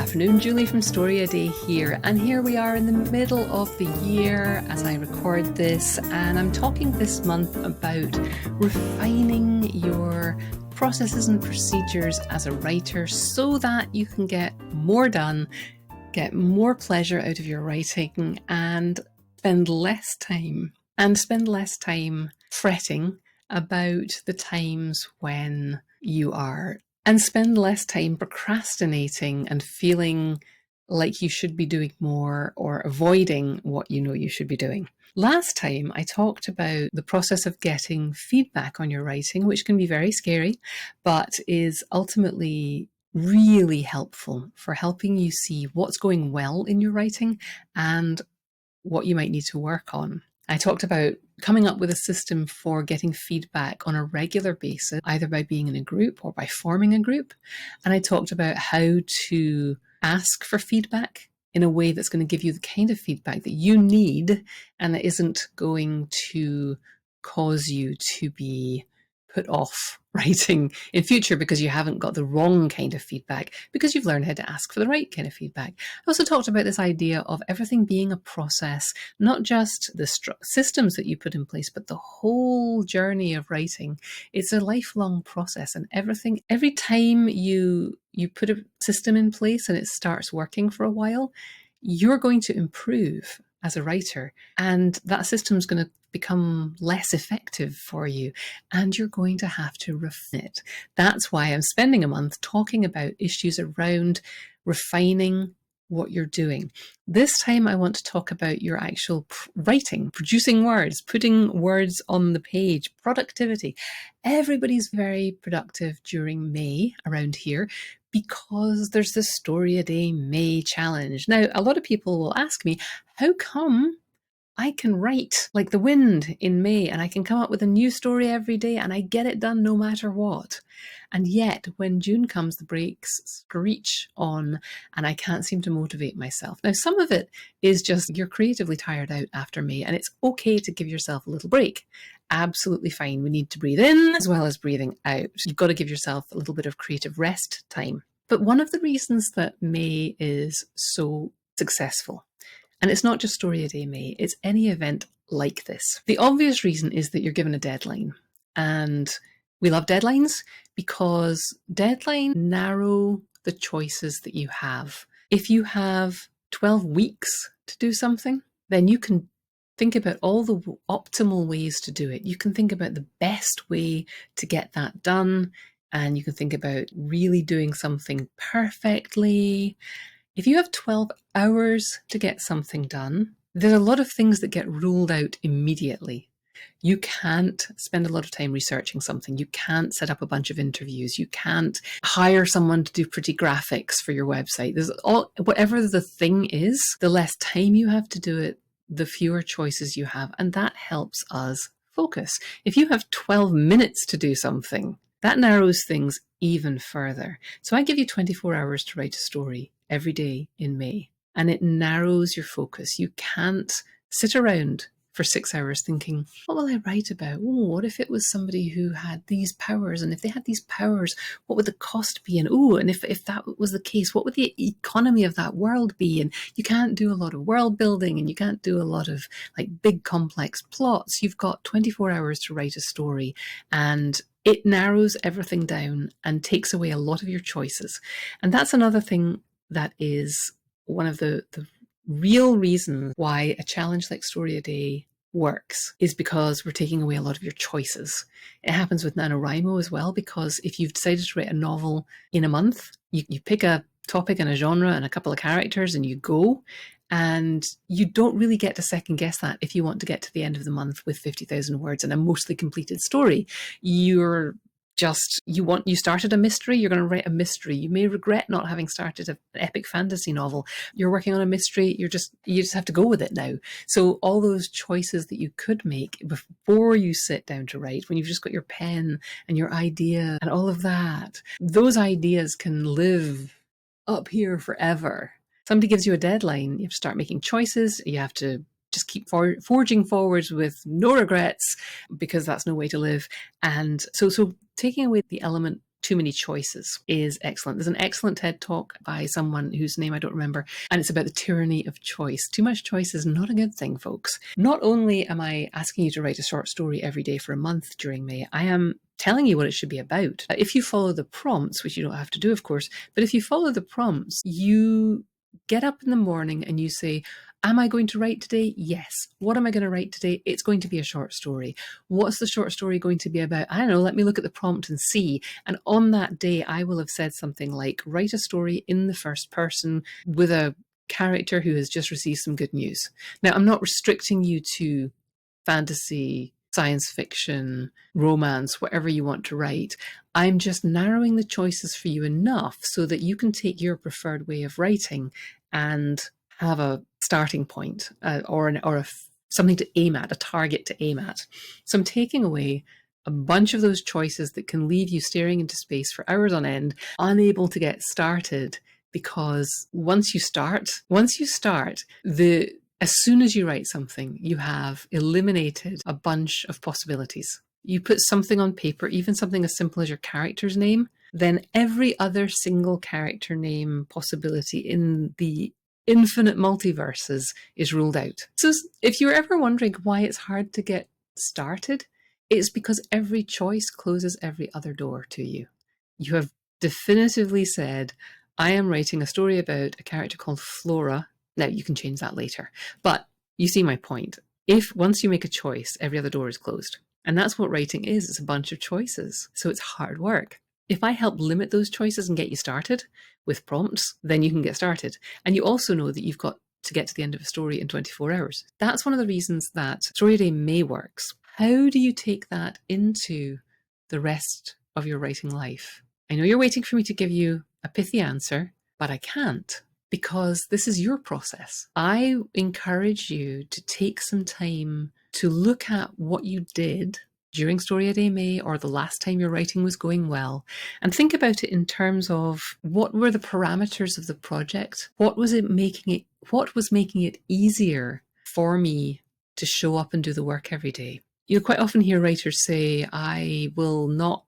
afternoon, Julie from StoryADay here, and here we are in the middle of the year as I record this, and I'm talking this month about refining your processes and procedures as a writer so that you can get more done, get more pleasure out of your writing, and spend less time fretting about the times when you are, and spend less time procrastinating and feeling like you should be doing more or avoiding what you know you should be doing. Last time I talked about the process of getting feedback on your writing, which can be very scary, but is ultimately really helpful for helping you see what's going well in your writing and what you might need to work on. I talked about coming up with a system for getting feedback on a regular basis, either by being in a group or by forming a group. And I talked about how to ask for feedback in a way that's going to give you the kind of feedback that you need and that isn't going to cause you to be put off writing in future because you haven't got the wrong kind of feedback, because you've learned how to ask for the right kind of feedback. I also talked about this idea of everything being a process, not just the systems that you put in place, but the whole journey of writing. It's a lifelong process, and every time you put a system in place and it starts working for a while, you're going to improve as a writer, and that system's going to become less effective for you, and you're going to have to refine it. That's why I'm spending a month talking about issues around refining what you're doing. This time I want to talk about your actual writing, producing words, putting words on the page, productivity. Everybody's very productive during May around here because there's this StoryADay May challenge. Now, a lot of people will ask me, how come I can write like the wind in May and I can come up with a new story every day and I get it done no matter what? And yet when June comes, the brakes screech on and I can't seem to motivate myself. Now, some of it is just you're creatively tired out after May, and it's okay to give yourself a little break. Absolutely fine. We need to breathe in as well as breathing out. You've got to give yourself a little bit of creative rest time. But one of the reasons that May is so successful, and it's not just StoryADay May, it's any event like this. The obvious reason is that you're given a deadline. And we love deadlines because deadlines narrow the choices that you have. If you have 12 weeks to do something, then you can think about all the optimal ways to do it. You can think about the best way to get that done, and you can think about really doing something perfectly. If you have 12 hours to get something done, there's a lot of things that get ruled out immediately. You can't spend a lot of time researching something. You can't set up a bunch of interviews. You can't hire someone to do pretty graphics for your website. Whatever the thing is, the less time you have to do it, the fewer choices you have. And that helps us focus. If you have 12 minutes to do something, that narrows things even further. So I give you 24 hours to write a story every day in May, and it narrows your focus. You can't sit around for 6 hours thinking, what will I write about? Oh, what if it was somebody who had these powers? And if they had these powers, what would the cost be? And and if that was the case, what would the economy of that world be? And you can't do a lot of world building, and you can't do a lot of like big complex plots. You've got 24 hours to write a story, and it narrows everything down and takes away a lot of your choices. And that's another thing that is one of the real reasons why a challenge like StoryADay works, is because we're taking away a lot of your choices. It happens with NaNoWriMo as well, because if you've decided to write a novel in a month, you pick a topic and a genre and a couple of characters and you go, and you don't really get to second guess that if you want to get to the end of the month with 50,000 words and a mostly completed story. You started a mystery, you're going to write a mystery. You may regret not having started an epic fantasy novel. You're working on a mystery, you just have to go with it now. So all those choices that you could make before you sit down to write, when you've just got your pen and your idea and all of that, those ideas can live up here forever. Somebody gives you a deadline, you have to start making choices, you have to just keep forging forwards with no regrets, because that's no way to live. And so taking away the element too many choices is excellent. There's an excellent TED talk by someone whose name I don't remember, and it's about the tyranny of choice. Too much choice is not a good thing, folks. Not only am I asking you to write a short story every day for a month during May, I am telling you what it should be about. If you follow the prompts, which you don't have to do, of course, but if you follow the prompts, you get up in the morning and you say, am I going to write today? Yes. What am I going to write today? It's going to be a short story. What's the short story going to be about? I don't know. Let me look at the prompt and see. And on that day, I will have said something like, write a story in the first person with a character who has just received some good news. Now, I'm not restricting you to fantasy, science fiction, romance, whatever you want to write. I'm just narrowing the choices for you enough so that you can take your preferred way of writing and have a starting point or something to aim at, a target to aim at. So I'm taking away a bunch of those choices that can leave you staring into space for hours on end, unable to get started, because once you start, as soon as you write something, you have eliminated a bunch of possibilities. You put something on paper, even something as simple as your character's name, then every other single character name possibility in the infinite multiverses is ruled out. So if you're ever wondering why it's hard to get started, it's because every choice closes every other door to you. You have definitively said, I am writing a story about a character called Flora. Now, you can change that later, but you see my point. If once you make a choice, every other door is closed. And that's what writing is. It's a bunch of choices. So it's hard work. If I help limit those choices and get you started with prompts, then you can get started. And you also know that you've got to get to the end of a story in 24 hours. That's one of the reasons that StoryADay May works. How do you take that into the rest of your writing life? I know you're waiting for me to give you a pithy answer, but I can't, because this is your process. I encourage you to take some time to look at what you did during StoryADay May or the last time your writing was going well, and think about it in terms of what were the parameters of the project? What was making it easier for me to show up and do the work every day? You quite often hear writers say, I will not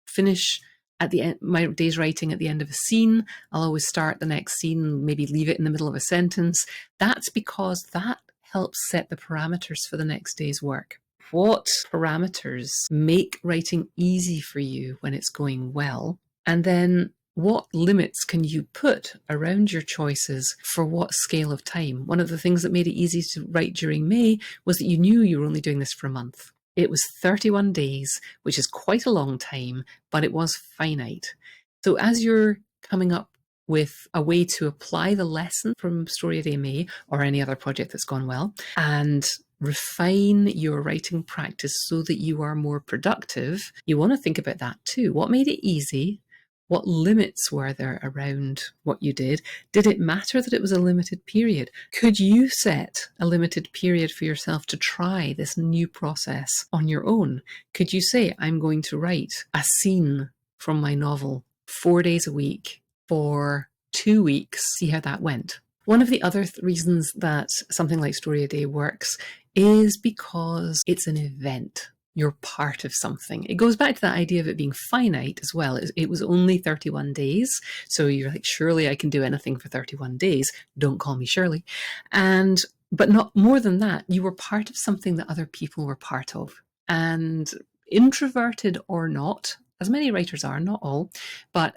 finish at the end my day's writing at the end of a scene. I'll always start the next scene, maybe leave it in the middle of a sentence. That's because that helps set the parameters for the next day's work. What parameters make writing easy for you when it's going well? And then what limits can you put around your choices for what scale of time? One of the things that made it easy to write during May was that you knew you were only doing this for a month. It was 31 days, which is quite a long time, but it was finite. So as you're coming up with a way to apply the lesson from StoryADay May or any other project that's gone well and refine your writing practice so that you are more productive, you want to think about that too. What made it easy? What limits were there around what you did? Did it matter that it was a limited period? Could you set a limited period for yourself to try this new process on your own? Could you say, I'm going to write a scene from my novel 4 days a week for 2 weeks, see how that went? One of the other reasons that something like StoryADay works is because it's an event. You're part of something. It goes back to that idea of it being finite as well. It was only 31 days. So you're like, surely I can do anything for 31 days. Don't call me Shirley. But not more than that, you were part of something that other people were part of. And introverted or not, as many writers are, not all, but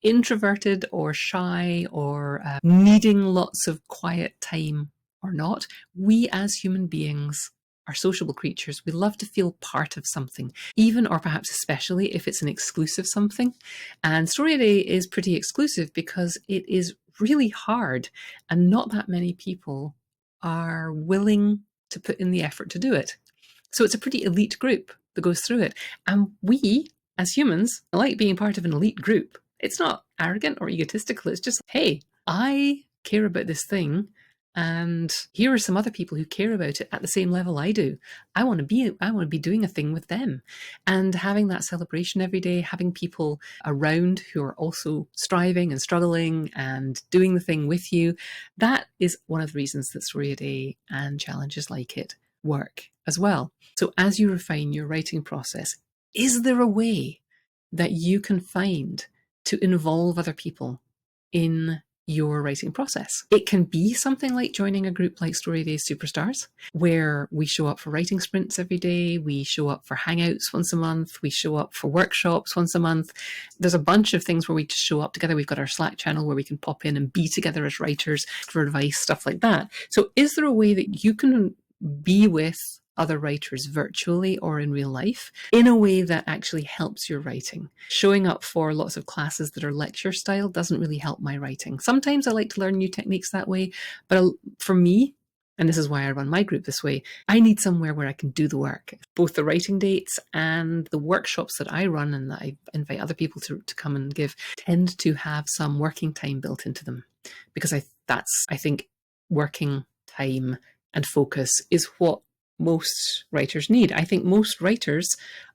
introverted or shy or needing lots of quiet time or not, we as human beings are sociable creatures. We love to feel part of something, even or perhaps especially if it's an exclusive something. And StoryADay is pretty exclusive because it is really hard and not that many people are willing to put in the effort to do it. So it's a pretty elite group that goes through it. And we, as humans, like being part of an elite group. It's not arrogant or egotistical. It's just, hey, I care about this thing, and here are some other people who care about it at the same level I do. I want to be doing a thing with them. And having that celebration every day, having people around who are also striving and struggling and doing the thing with you, that is one of the reasons that StoryADay and challenges like it work as well. So as you refine your writing process, is there a way that you can find to involve other people in your writing process. It can be something like joining a group like StoryADay Superstars, where we show up for writing sprints every day, we show up for hangouts once a month, we show up for workshops once a month. There's a bunch of things where we just show up together. We've got our Slack channel where we can pop in and be together as writers for advice, stuff like that. So is there a way that you can be with other writers virtually or in real life in a way that actually helps your writing? Showing up for lots of classes that are lecture style doesn't really help my writing. Sometimes I like to learn new techniques that way, but for me, and this is why I run my group this way, I need somewhere where I can do the work. Both the writing dates and the workshops that I run and that I invite other people to come and give tend to have some working time built into them, because I think working time and focus is what most writers need. I think most writers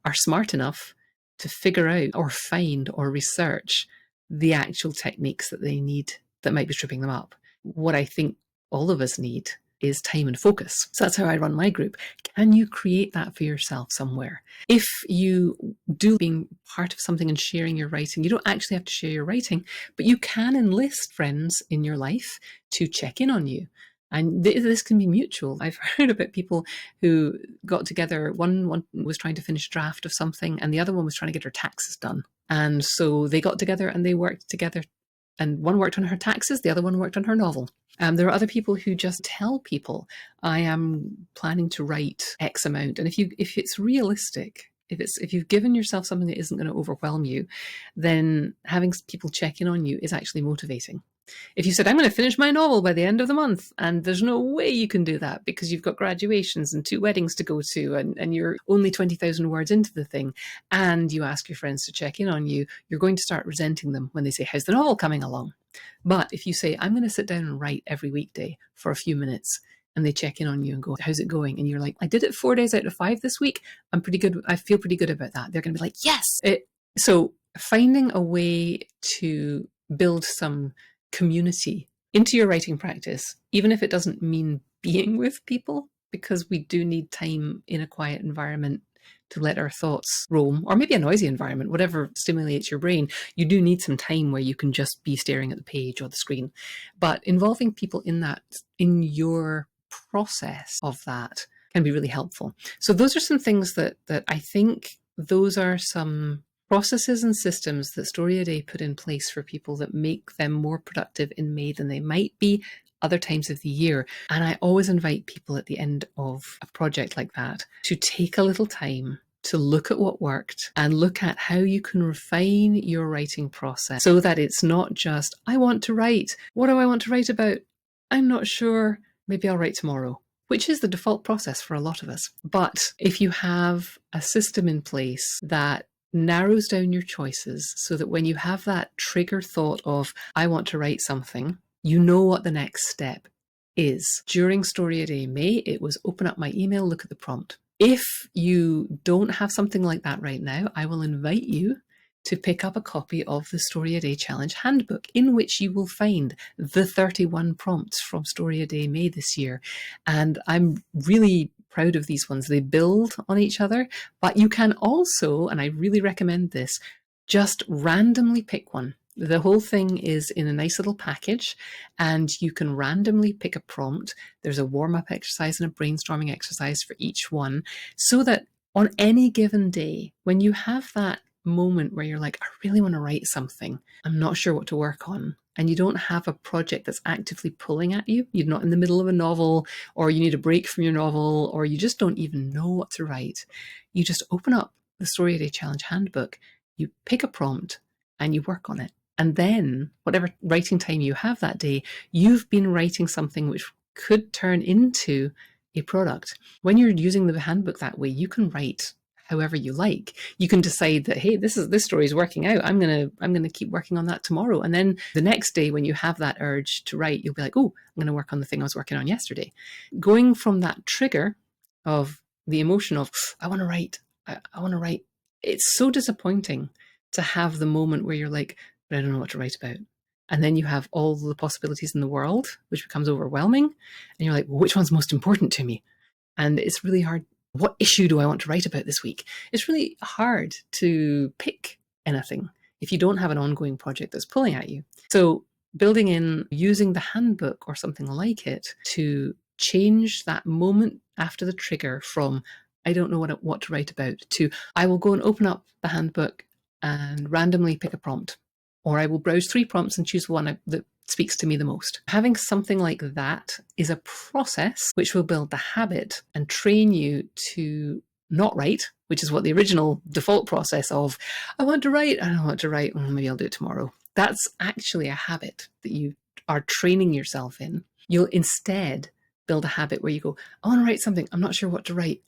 are smart enough to figure out or find or research the actual techniques that they need that might be tripping them up. What I think all of us need is time and focus. So that's how I run my group. Can you create that for yourself somewhere? If you do being part of something and sharing your writing, you don't actually have to share your writing, but you can enlist friends in your life to check in on you. And this can be mutual. I've heard about people who got together. One was trying to finish a draft of something, and the other one was trying to get her taxes done. And so they got together and they worked together. And one worked on her taxes, the other one worked on her novel. There are other people who just tell people, I am planning to write X amount. And if it's realistic, if you've given yourself something that isn't going to overwhelm you, then having people check in on you is actually motivating. If you said, I'm going to finish my novel by the end of the month, and there's no way you can do that because you've got graduations and 2 weddings to go to, and you're only 20,000 words into the thing, and you ask your friends to check in on you, you're going to start resenting them when they say, how's the novel coming along? But if you say, I'm going to sit down and write every weekday for a few minutes, and they check in on you and go, how's it going? And you're like, I did it 4 days out of 5 this week. I'm pretty good. I feel pretty good about that. They're going to be like, yes. So finding a way to build some community into your writing practice, even if it doesn't mean being with people, because we do need time in a quiet environment to let our thoughts roam, or maybe a noisy environment, whatever stimulates your brain. You do need some time where you can just be staring at the page or the screen. But involving people in that, in your process of that, can be really helpful. So those are some things that I think those are some processes and systems that StoryADay put in place for people that make them more productive in May than they might be other times of the year. And I always invite people at the end of a project like that to take a little time to look at what worked and look at how you can refine your writing process so that it's not just, I want to write. What do I want to write about? I'm not sure. Maybe I'll write tomorrow, which is the default process for a lot of us. But if you have a system in place that narrows down your choices so that when you have that trigger thought of, I want to write something, you know what the next step is. During StoryADay May, it was open up my email, look at the prompt. If you don't have something like that right now, I will invite you to pick up a copy of the StoryADay Challenge Handbook, in which you will find the 31 prompts from StoryADay May this year. And I'm really proud of these ones. They build on each other, but you can also, and I really recommend this, just randomly pick one. The whole thing is in a nice little package, and you can randomly pick a prompt. There's a warm-up exercise and a brainstorming exercise for each one, so that on any given day, when you have that moment where you're like, I really want to write something, I'm not sure what to work on, and you don't have a project that's actively pulling at you, you're not in the middle of a novel, or you need a break from your novel, or you just don't even know what to write, you just open up the StoryADay Challenge Handbook, you pick a prompt, and you work on it. And then whatever writing time you have that day, you've been writing something which could turn into a product. When you're using the handbook that way, you can write however you like. You can decide that, hey, this story is working out. I'm gonna keep working on that tomorrow. And then the next day, when you have that urge to write, you'll be like, oh, I'm gonna work on the thing I was working on yesterday. Going from that trigger of the emotion of, I want to write, I want to write. It's so disappointing to have the moment where you're like, but I don't know what to write about. And then you have all the possibilities in the world, which becomes overwhelming. And you're like, well, which one's most important to me? And it's really hard. What issue do I want to write about this week? It's really hard to pick anything if you don't have an ongoing project that's pulling at you. So building in, using the handbook or something like it to change that moment after the trigger from, I don't know what to write about, to, I will go and open up the handbook and randomly pick a prompt, or I will browse 3 prompts and choose one that speaks to me the most. Having something like that is a process which will build the habit and train you to not write, which is what the original default process of, I want to write, I don't want to write, maybe I'll do it tomorrow. That's actually a habit that you are training yourself in. You'll instead build a habit where you go, I want to write something, I'm not sure what to write.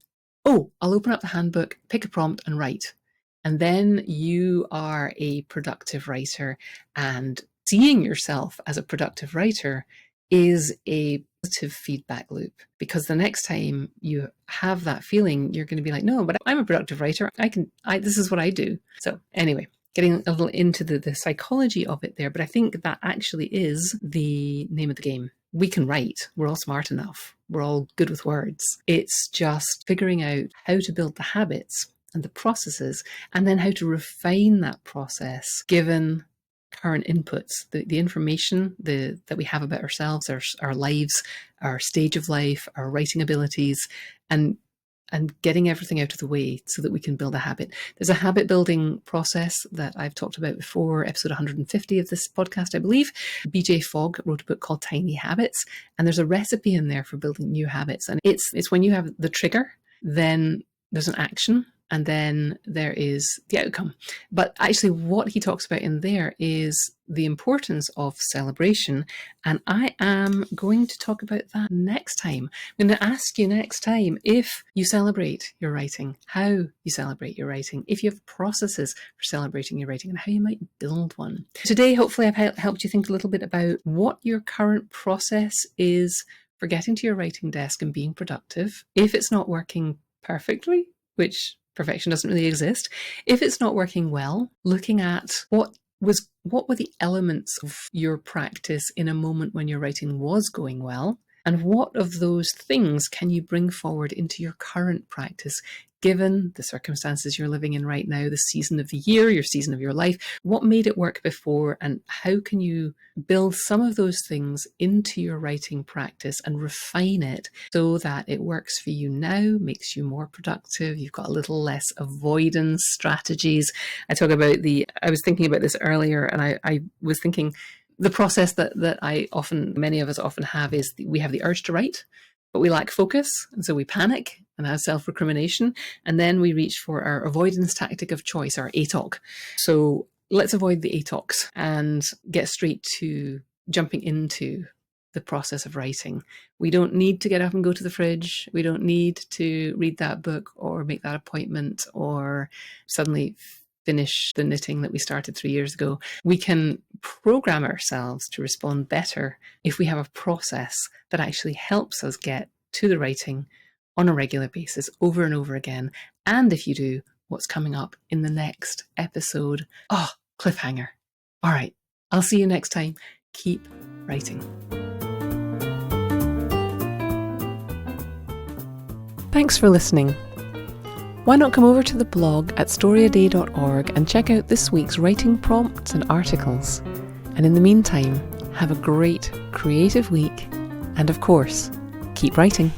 Oh, I'll open up the handbook, pick a prompt and write. And then you are a productive writer, and seeing yourself as a productive writer is a positive feedback loop, because the next time you have that feeling, you're going to be like, no, but I'm a productive writer. This is what I do. So anyway, getting a little into the psychology of it there, but I think that actually is the name of the game. We can write. We're all smart enough. We're all good with words. It's just figuring out how to build the habits and the processes, and then how to refine that process given current inputs, the information that we have about ourselves, our lives, our stage of life, our writing abilities, and getting everything out of the way so that we can build a habit. There's a habit building process that I've talked about before, episode 150 of this podcast, I believe. BJ Fogg wrote a book called Tiny Habits, and there's a recipe in there for building new habits. And it's when you have the trigger, then there's an action, and then there is the outcome. But actually what he talks about in there is the importance of celebration. And I am going to talk about that next time. I'm going to ask you next time if you celebrate your writing, how you celebrate your writing, if you have processes for celebrating your writing, and how you might build one. Today, hopefully I've helped you think a little bit about what your current process is for getting to your writing desk and being productive. If it's not working perfectly, which perfection doesn't really exist. If it's not working well, looking at what were the elements of your practice in a moment when your writing was going well, and what of those things can you bring forward into your current practice, given the circumstances you're living in right now, the season of the year, your season of your life, what made it work before, and how can you build some of those things into your writing practice and refine it so that it works for you now, makes you more productive, you've got a little less avoidance strategies. I was thinking about this earlier, and I was thinking the process that many of us often have is we have the urge to write, but we lack focus, and so we panic and have self-recrimination, and then we reach for our avoidance tactic of choice, our ATOC. So let's avoid the ATOCs and get straight to jumping into the process of writing. We don't need to get up and go to the fridge. We don't need to read that book or make that appointment or suddenly finish the knitting that we started 3 years ago. We can program ourselves to respond better if we have a process that actually helps us get to the writing on a regular basis over and over again. And if you do, what's coming up in the next episode? Oh, cliffhanger. All right, I'll see you next time. Keep writing. Thanks for listening. Why not come over to the blog at StoryADay.org and check out this week's writing prompts and articles. And in the meantime, have a great creative week, and of course, keep writing.